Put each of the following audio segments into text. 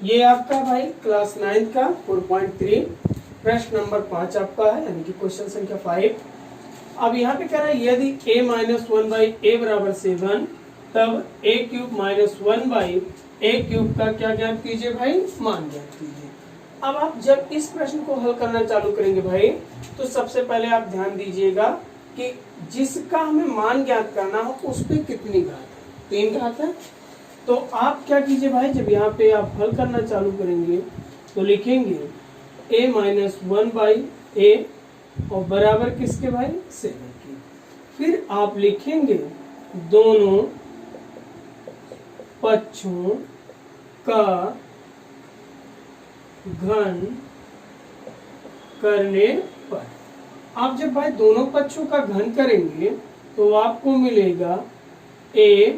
ये आपका भाई क्लास 9 का 4.3 प्रश्न नंबर 5 आपका है, यानी कि क्वेश्चन संख्या 5। अब यहाँ पे कह रहा है यदि a माइनस 1/a बराबर 7 तब a cube minus 1/a cube का क्या ज्ञात कीजिए भाई, मान ज्ञात कीजिए। अब आप जब इस प्रश्न को हल करना चालू करेंगे भाई, तो सबसे पहले आप ध्यान दीजिएगा कि जिसका हमें मान ज्ञात करना हो उस पे कितनी घात है, 3 घात है। तो आप क्या कीजिए भाई, जब यहाँ पे आप हल करना चालू करेंगे तो लिखेंगे a माइनस 1/a और बराबर किसके भाई, 7 की। फिर आप लिखेंगे दोनों पक्षों का घन करने पर। आप जब भाई दोनों पक्षों का घन करेंगे तो आपको मिलेगा a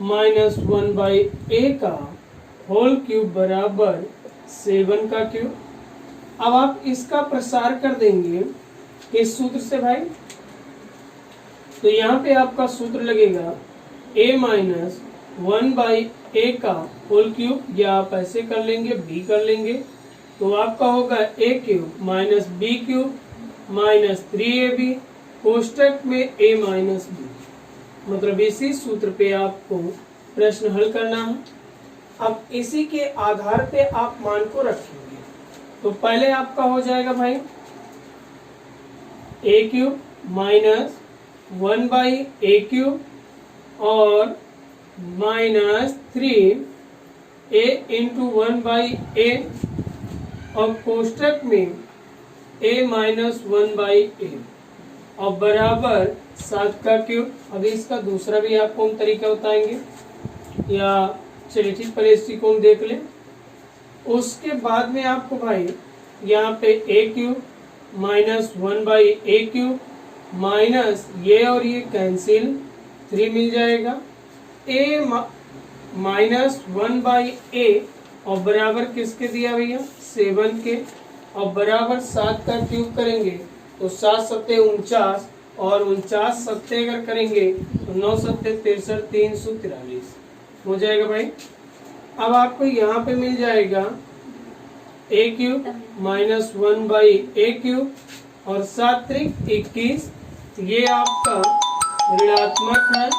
माइनस 1/a का होल क्यूब बराबर 7 का क्यूब। अब आप इसका प्रसार कर देंगे इस सूत्र से भाई, तो यहाँ पे आपका सूत्र लगेगा a माइनस 1/a का होल क्यूब, या आप ऐसे कर लेंगे b कर लेंगे, तो आपका होगा a cube minus b cube minus 3ab कोष्टक में a माइनस b। मतलब इसी सूत्र पे आपको प्रश्न हल करना है। अब इसी के आधार पे आप मान को रखेंगे, तो पहले आपका हो जाएगा भाई a cube minus 1/a cube और माइनस 3a इंटू 1/a और कोष्टक में a माइनस 1/a और बराबर 7 का क्यूब। अभी इसका दूसरा भी आपको हम तरीका बताएंगे, या चलिए ठीक, पहले इसी को हम देख लें। उसके बाद में आपको भाई यहाँ पे a cube minus 1/a cube minus ये और ये कैंसिल 3 मिल जाएगा, a माइनस 1/a और बराबर किसके दिया भैया, 7 के, और बराबर 7 का क्यूब करेंगे तो 7 सत्ते 49 और 49 सत्ते अगर करेंगे तो 9 सत्ते 63, 343 हो जाएगा भाई। अब आपको यहाँ पे मिल जाएगा a cube minus 1/a cube और 7 त्रिक 21, ये आपका ऋणात्मक है।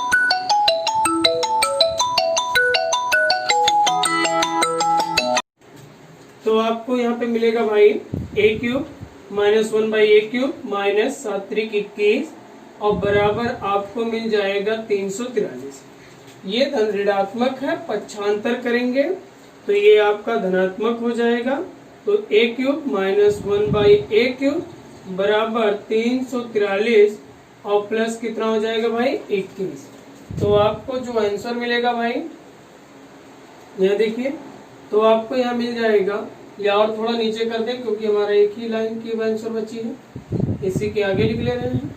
तो आपको यहाँ पे मिलेगा भाई a cube minus 1/a cube minus 7 त्रिक 21 और बराबर आपको मिल जाएगा 343। ये धन ऋणात्मक है, पक्षांतर करेंगे तो ये आपका धनात्मक हो जाएगा। तो a cube minus 1/a cube बराबर 343 और प्लस कितना हो जाएगा भाई, 21। तो आपको जो आंसर मिलेगा भाई, यहाँ देखिए, तो आपको यहाँ मिल जाएगा, या और थोड़ा नीचे कर दें क्योंकि हमारा एक ही लाइन की आंसर बची है, इसी के आगे लिख ले रहे हैं।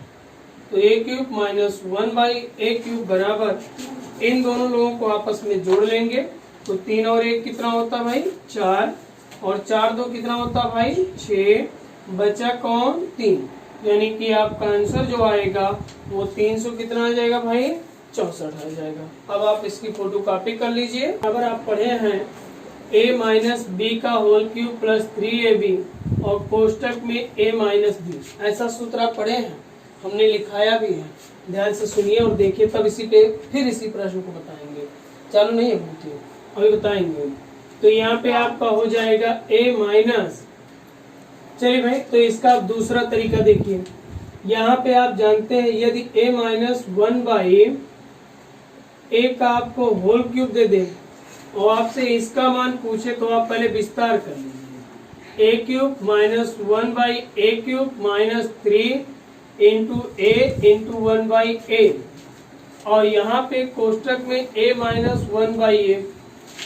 तो a cube minus 1/a cube बराबर, इन दोनों लोगों को आपस में जोड़ लेंगे तो 3 और 1 कितना होता भाई, 4, और 4 2 कितना होता भाई, 6, बचा कौन, 3, यानी कि आपका आंसर जो आएगा वो 300 कितना आ जाएगा भाई, 64 आ जाएगा। अब आप इसकी फोटो कॉपी कर लीजिए। अगर आप पढ़े हैं a माइनस b का होल क्यूब प्लस 3ab और कोष्टक में a माइनस b, ऐसा सूत्र आप पढ़े हैं, हमने लिखाया भी है, ध्यान से सुनिए और देखिए, तब इसी पे फिर इसी प्रश्न को बताएंगे। चालू नहीं है भूतिए, अभी बताएंगे। तो यहाँ पे आपका हो जाएगा a माइनस, चलिए भाई, तो इसका आप दूसरा तरीका देखिए। यहाँ पे आप जानते हैं यदि a माइनस 1/a का आपको होल क्यूब दे दे और आपसे इसका मान पूछे तो आप पहले विस्तार कर लीजिए। a cube minus 1/a cube minus 3 into a into 1/a और यहाँ पे कोष्टक में a माइनस 1/a।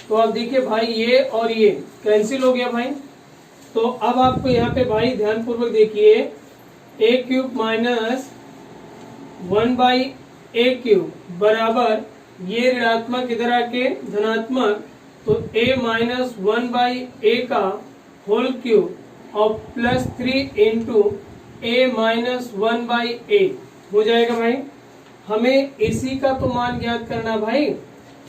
तो आप देखिए भाई, ये और ये कैंसिल हो गया भाई। तो अब आपको यहाँ पे भाई ध्यान पूर्वक देखिए, a cube minus 1/a cube बराबर, ये ऋणात्मक इधर आके धनात्मक, तो a माइनस 1/a का होल क्यूब और plus 3 into a minus 1/a हो जाएगा भाई। हमें इसी का तो मान ज्ञात करना भाई,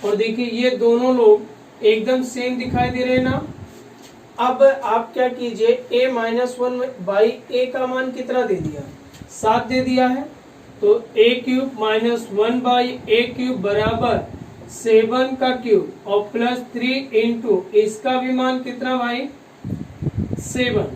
और देखिए ये दोनों लोग एकदम सेम दिखाई दे रहे हैं ना। अब आप क्या कीजिए, a माइनस 1/a का मान कितना दे दिया, 7 दे दिया है, तो a cube minus 1/a cube बराबर 7 का क्यूब और प्लस 3 इंटू इसका भी मान कितना भाई 7।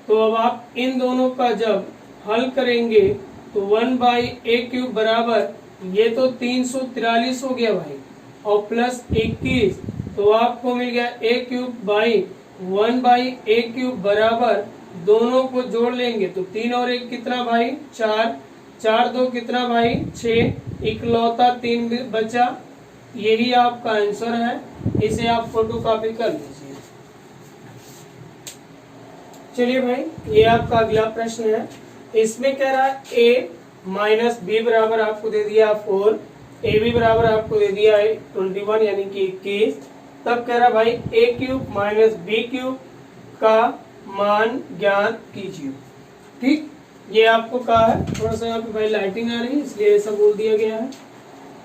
तो अब आप इन दोनों का जब हल करेंगे तो 1/a क्यूब बराबर ये तो 343 हो गया भाई और प्लस 21, तो आपको मिल गया a cube by 1/a cube बराबर, दोनों को जोड़ लेंगे तो 3 और 1 कितना भाई 4, 4 2 कितना भाई 6, इकलौता 3 बचा। यही आपका आंसर है, इसे आप फोटो कॉपी कर लीजिए। चलिए भाई, ये आपका अगला प्रश्न है। इसमें कह रहा है a माइनस बी बराबर आपको दे दिया 4, ए बी बराबर आपको दे दिया है 21 यानी कि 21। तब कह रहा भाई a cube minus B cube का मान ज्ञात कीजिए। ठीक, ये आपको कहा है। थोड़ा सा यहाँ पे भाई लाइटिंग आ रही है इसलिए ऐसा बोल दिया गया है।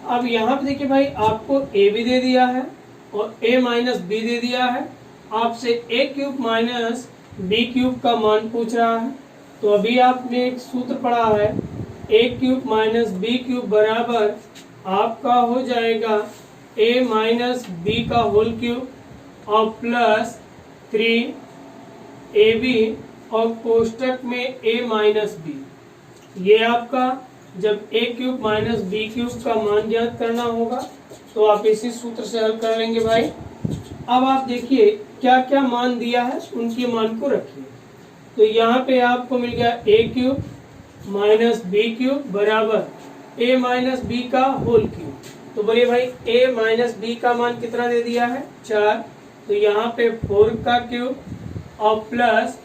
अब यहाँ पे देखिए भाई, आपको a भी दे दिया है और a माइनस बी दे दिया है। आपसे a cube minus B cube का मान पूछ रहा है। तो अभी आपने एक सूत्र पढ़ा है, a cube minus B cube बराबर आपका हो जाएगा a माइनस बी का होल क्यूब और प्लस 3ab और कोष्टक में a माइनस बी। ये आपका जब a cube minus B cube का मान ज्ञात करना होगा तो आप इसी सूत्र से हल कर लेंगे भाई। अब आप देखिए क्या क्या मान दिया है, उनके मान को रखिए। तो यहाँ पे आपको मिल गया a cube minus B cube बराबर a माइनस बी का होल क्यूब। तो बोलिए भाई a माइनस बी का मान कितना दे दिया है 4, तो यहाँ पे 4 का क्यूब और प्लस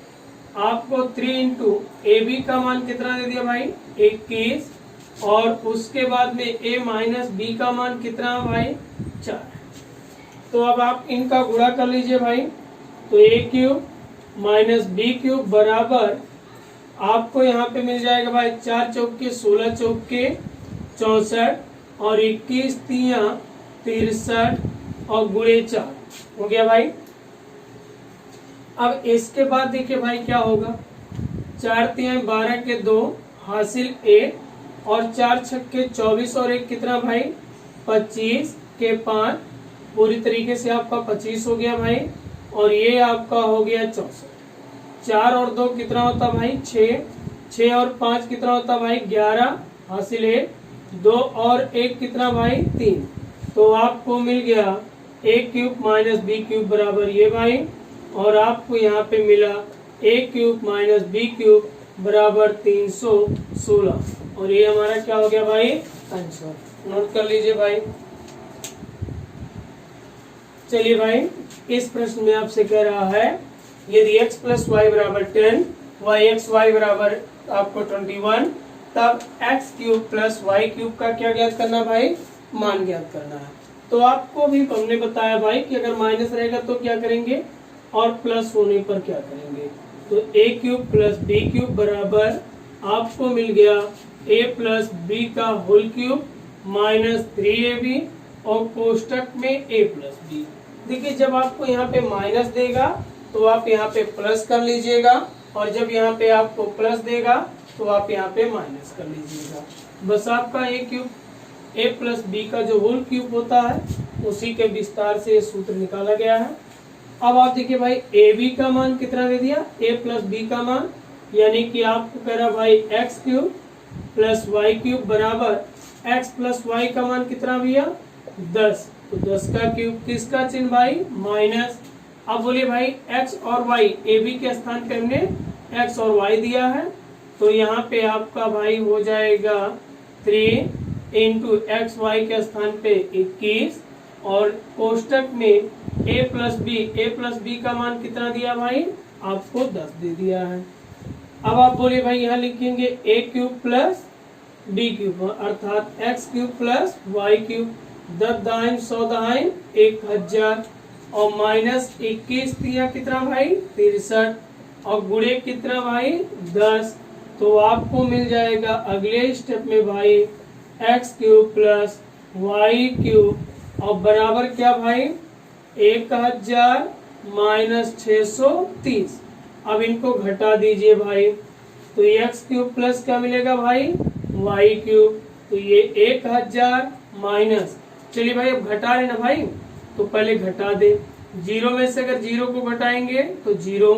आपको 3 इंटू ए बी का मान कितना दे दिया भाई 21 और उसके बाद में a माइनस बी का मान कितना भाई 4। तो अब आप इनका गुणा कर लीजिए भाई। तो a cube minus B cube बराबर आपको यहाँ पे मिल जाएगा भाई 4 चौके 16 चौके 64 और 21 तिया 63 और गुणे 4 हो गया भाई। अब इसके बाद देखिए भाई क्या होगा, 4 तिया 12 के 2 हासिल 1 और 4 छक्के 24 और 1 कितना भाई 25 के 5, पूरी तरीके से आपका 25 हो गया भाई। और ये आपका हो गया 64। 4 और 2 कितना होता भाई 6, 6 और 5 कितना होता भाई 11 हासिल 1, 2 और 1 कितना भाई 3। तो आपको मिल गया a cube minus B cube बराबर ये भाई, और आपको यहाँ पे मिला a cube minus B cube बराबर 316 और ये हमारा क्या हो गया भाई आंसर। नोट कर लीजिए भाई। चलिए भाई, इस प्रश्न में आपसे कह रहा है यदि x प्लस वाई बराबर 10, वाई एक्स वाई बराबर आपको 21, तब x cube plus Y cube का क्या ज्ञात करना भाई मान ज्ञात करना है। तो आपको भी हमने बताया भाई कि अगर माइनस रहेगा तो क्या करेंगे और प्लस होने पर क्या करेंगे। तो a cube plus B cube बराबर आपको मिल गया a प्लस बी का होल क्यूब माइनस 3ab और कोष्टक में a प्लस बी। देखिए जब आपको यहाँ पे माइनस देगा तो आप यहाँ पे प्लस कर लीजिएगा और जब यहाँ पे आपको प्लस देगा तो आप यहाँ पे माइनस कर लीजिएगा। बस आपका a cube a plus B का जो होल क्यूब होता है उसी के विस्तार से ये सूत्र निकाला गया है। अब आप देखिए भाई ए बी का मान कितना दे दिया a प्लस बी का मान, यानी कि आपको कह रहा भाई X cube plus Y cube बराबर x प्लस वाई का मान कितना भैया 10। तो 10 का क्यूब किसका चिन्ह भाई माइनस। अब बोलिए भाई x और y ए बी के स्थान पे हमने x और y दिया है, तो यहाँ पे आपका भाई हो जाएगा 3 इंटू एक्स वाई के स्थान पे 21 और कोष्टक में a प्लस बी का मान कितना दिया भाई आपको 10 दे दिया है। अब आप बोलिए भाई यहाँ लिखेंगे a cube plus B cube अर्थात X cube plus Y cube, 10 दाइन 100 दाइन 1000 और माइनस 21 दिया कितना भाई 63 और गुणे कितना भाई 10। तो आपको मिल जाएगा अगले स्टेप में भाई X cube plus Y cube और बराबर क्या भाई 1000 माइनस 630। अब इनको घटा दीजिए भाई, तो एक्स क्यूब प्लस क्या मिलेगा भाई, वाई क्यूब। तो ये 1000 माइनस, चलिए भाई अब घटा रहे ना भाई, तो पहले घटा दे। 0 में से अगर 0 को घटाएंगे तो 0,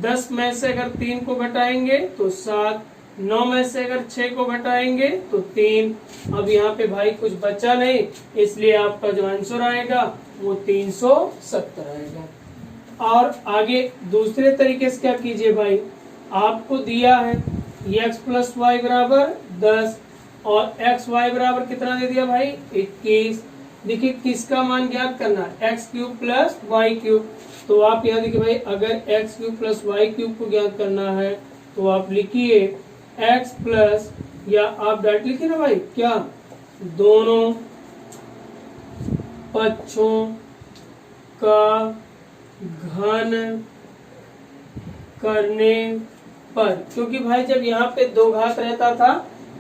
10 में से अगर 3 को घटाएंगे तो 7, 9 में से अगर 6 को घटाएंगे तो 3। अब यहाँ पे भाई कुछ बचा नहीं, इसलिए आपका जो आंसर आएगा वो 370 आएगा। और आगे दूसरे तरीके से क्या कीजिए भाई, आपको दिया है x प्लस वाई बराबर 10 और एक्स वाई बराबर कितना दे दिया भाई, 21। देखिए किसका मान ज्ञात करना है, X cube plus Y cube. तो आप यहाँ देखिए भाई, अगर X cube plus Y cube को ज्ञात करना है तो आप लिखिए एक्स प्लस, या आप डायरेक्ट लिखिए ना भाई, क्या, दोनों पक्षों का घन करने पर, क्योंकि भाई जब यहाँ पे 2 घात रहता था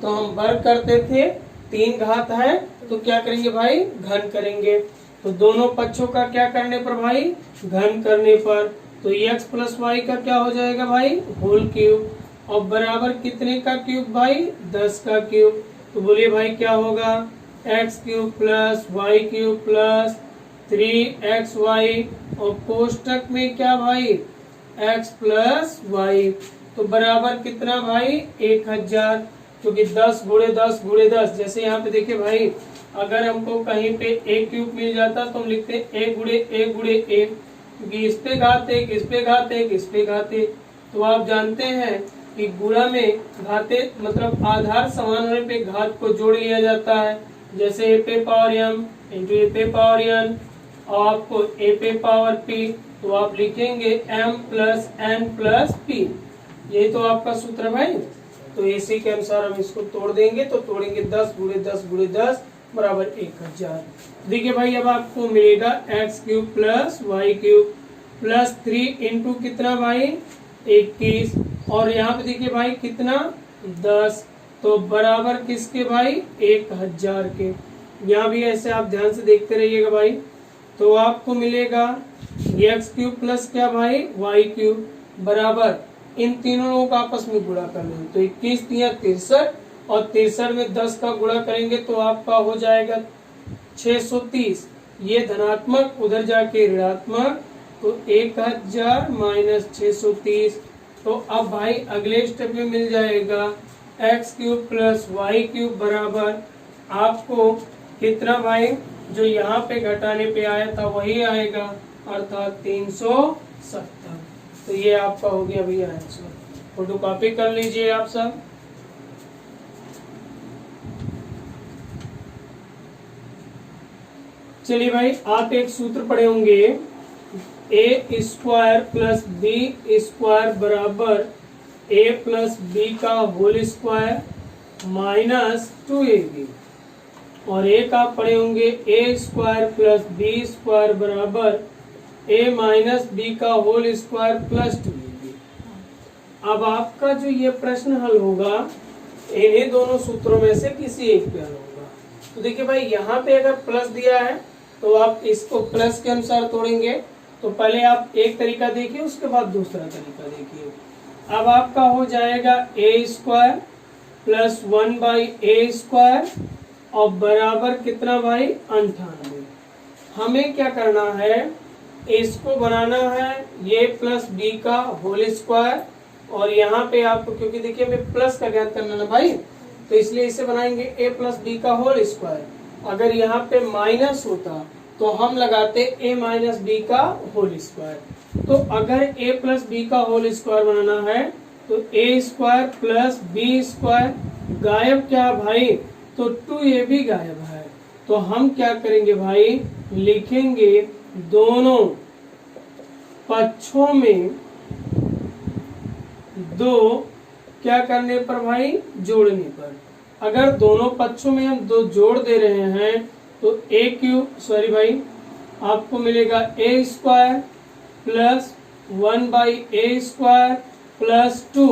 तो हम वर्ग करते थे, 3 घात है तो क्या करेंगे भाई, घन करेंगे। तो दोनों पक्षों का क्या करने पर भाई, घन करने पर, तो x प्लस वाई का क्या हो जाएगा भाई, होल क्यूब, और बराबर कितने का क्यूब भाई, 10 का क्यूब। तो बोलिए भाई क्या होगा, X cube plus Y cube plus 3xy, और कोष्टक में क्या भाई, x प्लस वाई, तो बराबर कितना भाई, 1000, क्योंकि 10 गुणे 10 गुणे 10। जैसे यहाँ पे देखिए भाई, अगर हमको कहीं पे a क्यूब मिल जाता तो हम लिखते a गुणे a गुणे a, क्योंकि इस पे घात 1, इस पे घात 1, इस पे घात 1। तो आप जानते हैं कि गुणा में घाते मतलब आधार समान होने पे घात को जोड़ लिया जाता है, जैसे a पे पावर m इंटू a पे पावर n, और आपको a पे पावर p, तो आप लिखेंगे m plus n plus p। यही तो आपका सूत्र है भाई। तो इसी के अनुसार हम इसको तोड़ देंगे, तो तोड़ेंगे 10 गुणे 10 गुणे 10 बराबर 1000। देखिए भाई अब आपको मिलेगा X cube plus Y cube plus 3 into कितना भाई, 21, और यहाँ पे देखिए भाई कितना, 10, तो बराबर किसके भाई, 1000 के। यहाँ भी ऐसे आप ध्यान से देखते रहिएगा भाई। तो आपको मिलेगा एक्स क्यूब प्लस क्या भाई, वाई क्यूब बराबर, इन तीनों लोगों का आपस में गुणा कर लेंगे, तो 21 तिया 63, और 63 में 10 का गुणा करेंगे तो आपका हो जाएगा 630। ये धनात्मक उधर जाके ऋणात्मक, तो 1000 माइनस 630। तो अब भाई अगले स्टेप में मिल जाएगा X cube plus Y cube बराबर आपको कितना भाई, जो यहाँ पे घटाने पे आया था वही आएगा, अर्थात 370। तो ये आपका हो गया भैया आंसर। फोटो कॉपी कर लीजिए आप सब। चलिए भाई आप एक सूत्र पढ़े होंगे, ए स्क्वायर प्लस बी स्क्वायर बराबर ए प्लस बी का होल स्क्वायर माइनस 2ab, और एक आप पढ़े होंगे ए स्क्वायर प्लस बी स्क्वायर बराबर ए माइनस बी का होल स्क्वायर प्लस 2ab। अब आपका जो ये प्रश्न हल होगा, इन्हीं दोनों सूत्रों में से किसी एक पे हल होगा। तो देखिए भाई यहाँ पे अगर प्लस दिया है तो आप इसको प्लस के अनुसार तोड़ेंगे। तो पहले आप एक तरीका देखिए, उसके बाद दूसरा तरीका देखिए। अब आपका हो जाएगा ए स्क्वायर प्लस 1/a स्क्वायर और बराबर कितना भाई, 98। हमें क्या करना है, इसको बनाना है ये प्लस बी का होल स्क्वायर, और यहाँ पे आपको क्योंकि देखिए हमें प्लस का ज्ञात करना ना भाई, तो इसलिए इसे बनाएंगे ए प्लस बी का होल स्क्वायर। अगर यहाँ पे माइनस होता तो हम लगाते a माइनस बी का होल स्क्वायर। तो अगर a प्लस बी का होल स्क्वायर बनाना है तो a square plus B square, गायब क्या भाई, तो 2a भी गायब है। तो हम क्या करेंगे भाई, लिखेंगे दोनों पक्षों में 2 क्या करने पर भाई, जोड़ने पर। अगर दोनों पक्षों में हम 2 जोड़ दे रहे हैं तो a क्यूब सॉरी भाई आपको मिलेगा a square plus 1/a square plus 2।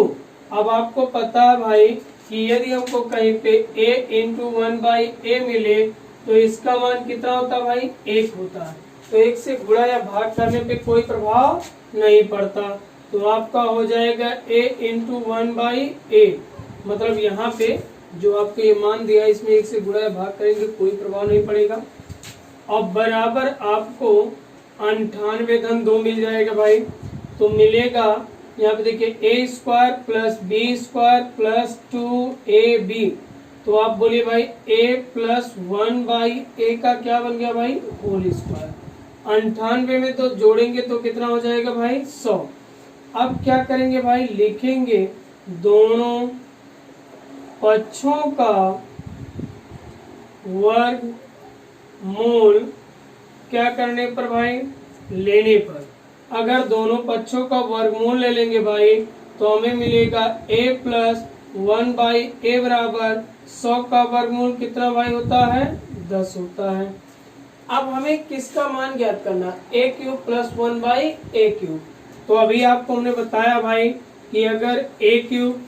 अब आपको पता है भाई कि यदि हमको कहीं पे a इंटू 1/a मिले तो इसका मान कितना होता है भाई, 1 होता है। तो 1 से गुणा या भाग करने पे कोई प्रभाव नहीं पड़ता। तो आपका हो जाएगा a इंटू 1/a, मतलब यहाँ पे जो आपको ये मान दिया इसमें 1 से गुणा या भाग करेंगे कोई प्रभाव नहीं पड़ेगा। और बराबर आपको 98 धन 2 मिल जाएगा भाई। तो मिलेगा यहाँ पे देखिए a square plus B square plus 2ab। तो आप बोलिए भाई a प्लस 1/a का क्या बन गया भाई, होल स्क्वायर। 98 में तो जोड़ेंगे तो कितना हो जाएगा भाई, 100। अब क्या करेंगे भाई, लिखेंगे दोनों पक्षों का वर्गमूल क्या करने पर भाई, लेने पर। अगर दोनों पक्षों का वर्गमूल ले लेंगे भाई तो हमें मिलेगा a प्लस 1/a बराबर 100 का वर्गमूल कितना भाई होता है, 10 होता है। अब हमें किसका मान ज्ञात करना, a cube plus 1/a cube. तो अभी आपको हमने बताया भाई कि अगर a cube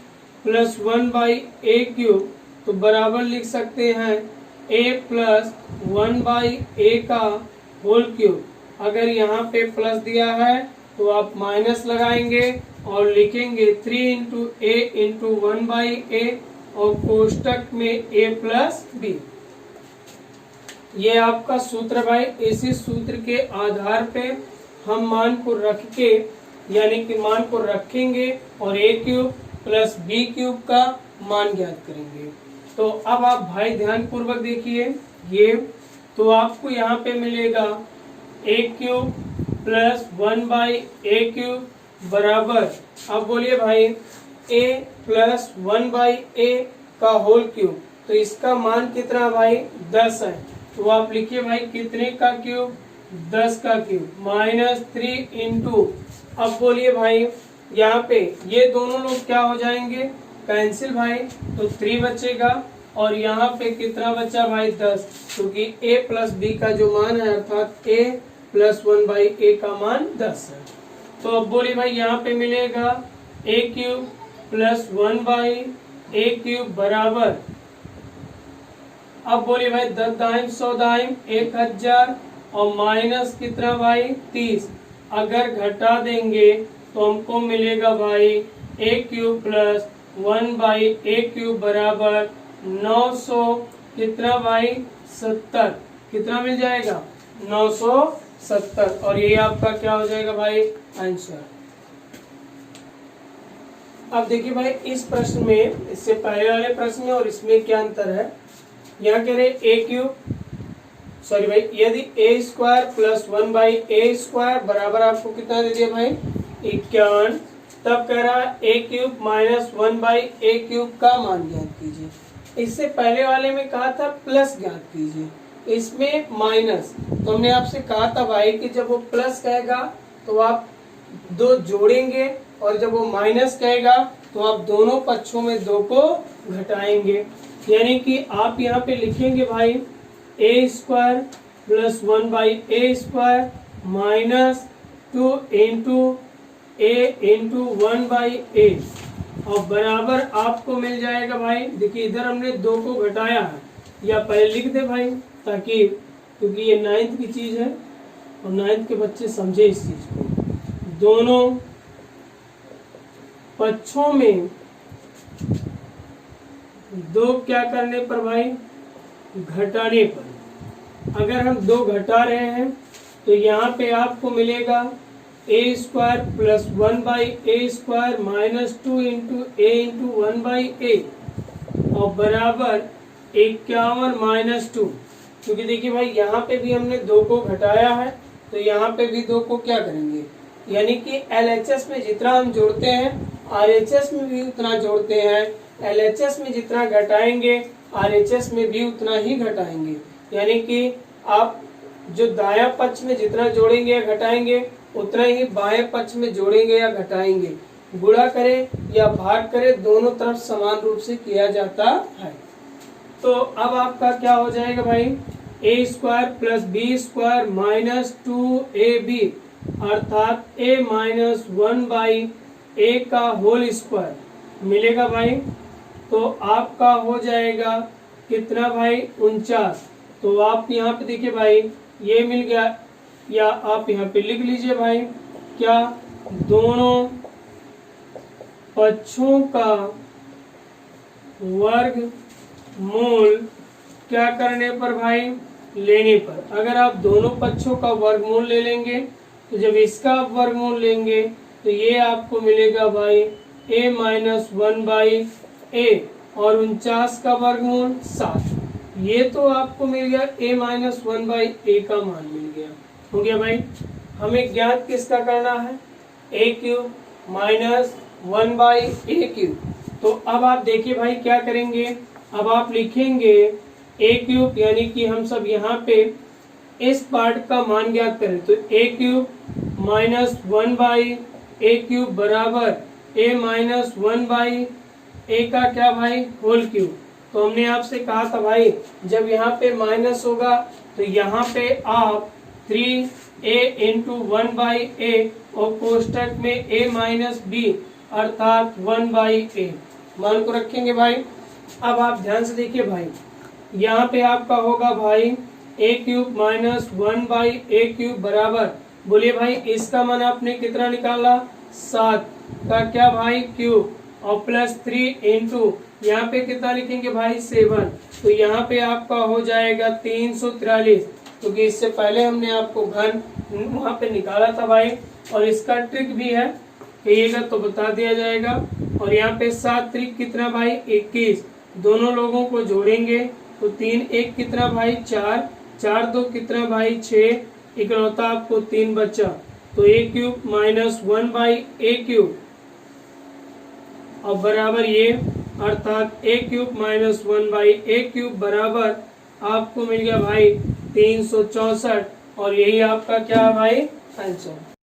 plus 1/a cube तो बराबर लिख सकते हैं a प्लस 1/a का होल क्यूब। अगर यहाँ पे प्लस दिया है तो आप माइनस लगाएंगे और लिखेंगे 3 इंटू a इंटू 1/a और कोष्टक में a प्लस b। ये आपका सूत्र भाई। इसी सूत्र के आधार पे हम मान को रख के यानी कि मान को रखेंगे और a cube plus b cube का मान ज्ञात करेंगे। तो अब आप भाई ध्यान पूर्वक देखिए ये, तो आपको यहाँ पे मिलेगा a cube plus 1/a cube बराबर, अब बोलिए भाई a प्लस 1/a का होल क्यूब। तो इसका मान कितना भाई, 10 है। तो आप लिखिए भाई कितने का क्यूब, 10 का क्यूब माइनस 3 इंटू, अब बोलिए भाई यहाँ पे ये दोनों लोग क्या हो जाएंगे, कैंसिल भाई, तो 3 बचेगा और यहाँ पे कितना बचा भाई, 10, क्योंकि a प्लस b का जो मान है अर्थात a प्लस 1/a का मान 10 है। तो अब बोलिए भाई यहाँ पे मिलेगा a cube plus 1/a cube बराबर, अब बोलिए भाई 10 दाइम 100 दाइम 1000 और माइनस कितना भाई 30। अगर घटा देंगे तो हमको मिलेगा भाई a cube plus 1/a cube बराबर 900 कितना भाई 70, कितना मिल जाएगा 970। और ये आपका क्या हो जाएगा भाई आंसर। अब देखिए भाई इस प्रश्न में, इससे पहले वाले प्रश्न में और इसमें क्या अंतर है। यहाँ कह रहे a क्यूब सॉरी भाई, यदि a square plus 1/a square बराबर आपको कितना दे दिया भाई 51, तब कह रहा है a cube minus 1/a cube का मान ज्ञात कीजिए। इससे पहले वाले में कहा था प्लस ज्ञात कीजिए, इसमें माइनस। तो हमने आपसे कहा था भाई कि जब वो प्लस कहेगा तो आप 2 जोड़ेंगे और जब वो माइनस कहेगा तो आप दोनों पक्षों में 2 को घटाएंगे। यानी कि आप यहाँ पे लिखेंगे भाई a square plus 1/a square minus 2 into a into 1/a और बराबर आपको मिल जाएगा भाई, देखिए इधर हमने 2 को घटाया है, या पहले लिख दे भाई ताकि, क्योंकि ये 9th की चीज है और 9th के बच्चे समझे इस चीज को। दोनों पक्षों में 2 क्या करने पर भाई, घटाने पर। अगर हम 2 घटा रहे हैं तो यहाँ पे आपको मिलेगा a square plus 1/a square minus 2 into a into 1/a और बराबर 51 माइनस 2, क्योंकि देखिए भाई यहाँ पे भी हमने 2 को घटाया है तो यहाँ पे भी 2 को क्या करेंगे, यानी कि LHS में जितना हम जोड़ते हैं RHS में भी उतना जोड़ते हैं, LHS में जितना घटाएंगे RHS में भी उतना ही घटाएंगे। यानी कि आप जो दाया पक्ष में जितना जोड़ेंगे या घटाएंगे उतना ही बाएं पक्ष में जोड़ेंगे या घटाएंगे। गुणा करें या भाग करें दोनों तरफ समान रूप से किया जाता है। तो अब आपका क्या हो जाएगा भाई, a square plus b square minus 2ab अर्थात a माइनस 1/a का होल स्क्वायर मिलेगा भाई। तो आपका हो जाएगा कितना भाई 49। तो आप यहाँ पे देखिए भाई ये मिल गया या आप यहाँ पे लिख लीजिए भाई, क्या दोनों पक्षों का वर्गमूल क्या करने पर भाई, लेने पर। अगर आप दोनों पक्षों का वर्गमूल ले लेंगे तो जब इसका आप वर्गमूल लेंगे तो ये आपको मिलेगा भाई a माइनस 1/a और 49 का वर्गमूल 7। ये तो आपको मिल गया a माइनस 1/a का मान मिल गया। हो गया भाई। हमें ज्ञात किसका करना है, a cube minus 1/a cube. तो अब आप देखिए भाई क्या करेंगे, अब आप लिखेंगे a क्यूब, यानी कि हम सब यहाँ पे इस पार्ट का मान ज्ञात करें तो a cube minus 1/a cube बराबर a माइनस 1/a का क्या भाई, होल क्यूब। तो हमने आपसे कहा था भाई जब यहाँ पे माइनस होगा तो यहाँ पे आप 3a इंटू 1/a और कोष्टक में a माइनस b अर्थात 1/a मान को रखेंगे भाई। अब आप ध्यान से देखिए भाई, यहाँ पे आपका होगा भाई a cube minus 1/a cube बराबर, बोलिए भाई इसका मान आपने कितना निकाला, 7 का क्या भाई क्यूब और प्लस 3 इंटू यहाँ पे कितना लिखेंगे भाई 7। तो यहाँ पे आपका हो जाएगा 343, क्योंकि इससे पहले हमने आपको घन वहां पे निकाला था भाई। और इसका ट्रिक भी है, कहिएगा तो बता दिया जाएगा। और यहाँ पे 7 त्रिक कितना भाई 21, दोनों लोगों को जोड़ेंगे तो 3 1 कितना भाई 4, 4 2 कितना भाई 6, इकलौता आपको 3 बचा। तो a cube minus 1/a cube और बराबर ये, अर्थात a cube minus 1/a cube बराबर आपको मिल गया भाई 364। और यही आपका क्या भाई आंसर।